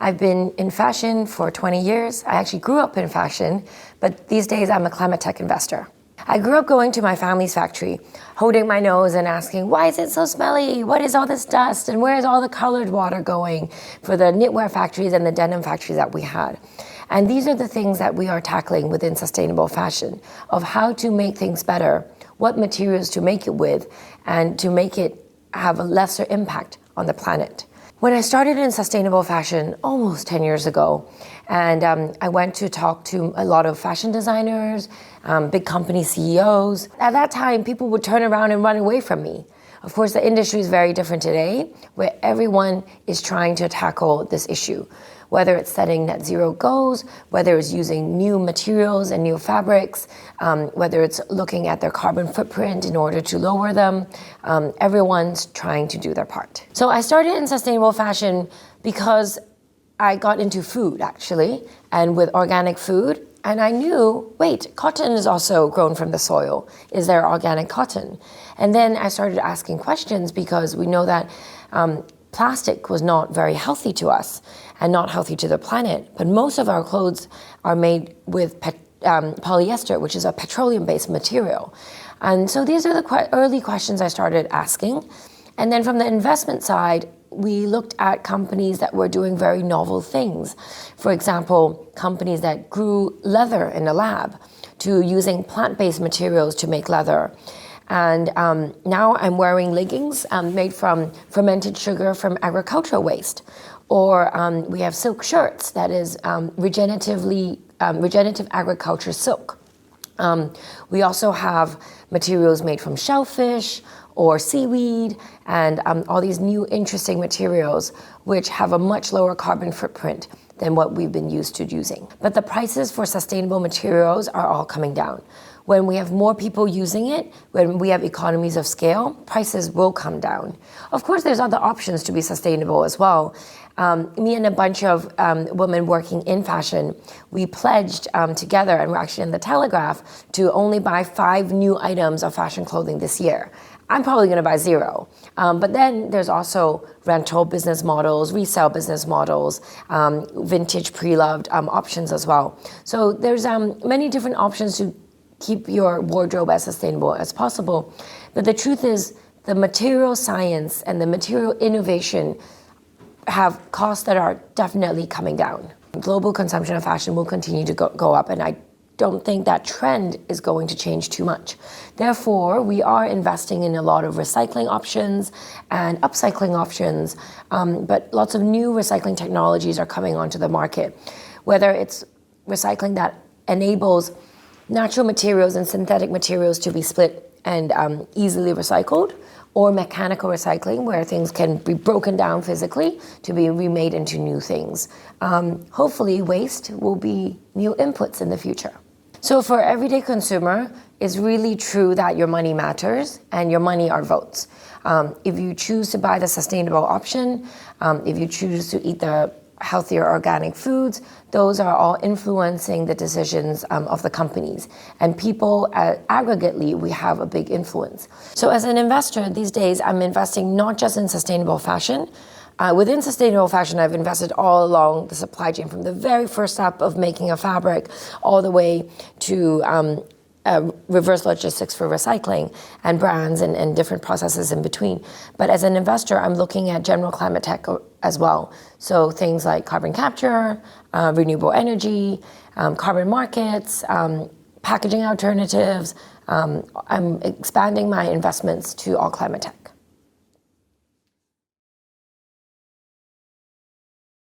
I've been in fashion for 20 years. I actually grew up in fashion, but these days I'm a climate tech investor. I grew up going to my family's factory, holding my nose and asking, why is it so smelly? What is all this dust? And where is all the colored water going for the knitwear factories and the denim factories that we had? And these are the things that we are tackling within sustainable fashion, of how to make things better, what materials to make it with, and to make it have a lesser impact on the planet. When I started in sustainable fashion almost 10 years ago, and I went to talk to a lot of fashion designers, big company CEOs. At that time, people would turn around and run away from me. Of course, the industry is very different today, where everyone is trying to tackle this issue. Whether it's setting net zero goals, whether it's using new materials and new fabrics, whether it's looking at their carbon footprint in order to lower them, everyone's trying to do their part. So I started in sustainable fashion because I got into food, actually, and with organic food. And I knew, wait, cotton is also grown from the soil. Is there organic cotton? And then I started asking questions because we know that plastic was not very healthy to us and not healthy to the planet. But most of our clothes are made with polyester, which is a petroleum-based material. And so these are the early questions I started asking. And then from the investment side, we looked at companies that were doing very novel things. For example, companies that grew leather in a lab, to using plant-based materials to make leather. And now I'm wearing leggings made from fermented sugar from agricultural waste. Or we have silk shirts that is regenerative agriculture silk. We also have materials made from shellfish or seaweed, and all these new interesting materials which have a much lower carbon footprint than what we've been used to using. But the prices for sustainable materials are all coming down. When we have more people using it, when we have economies of scale, prices will come down. Of course, there's other options to be sustainable as well. Me and a bunch of women working in fashion, we pledged together, and we're actually in the Telegraph, to only buy 5 new items of fashion clothing this year. I'm probably going to buy 0. But then there's also rental business models, resale business models, vintage pre-loved options as well. So there's many different options to keep your wardrobe as sustainable as possible. But the truth is, the material science and the material innovation have costs that are definitely coming down. Global consumption of fashion will continue to go up, and I don't think that trend is going to change too much. Therefore, we are investing in a lot of recycling options and upcycling options, but lots of new recycling technologies are coming onto the market. Whether it's recycling that enables natural materials and synthetic materials to be split and easily recycled, or mechanical recycling, where things can be broken down physically to be remade into new things. Hopefully, waste will be new inputs in the future. So for everyday consumer, it's really true that your money matters and your money are votes. If you choose to buy the sustainable option, if you choose to eat the healthier organic foods, those are all influencing the decisions of the companies. And people, aggregately, we have a big influence. So as an investor these days, I'm investing not just in sustainable fashion. Within sustainable fashion, I've invested all along the supply chain, from the very first step of making a fabric all the way to reverse logistics for recycling and brands and different processes in between. But as an investor, I'm looking at general climate tech as well. So things like carbon capture, renewable energy, carbon markets, packaging alternatives. I'm expanding my investments to all climate tech.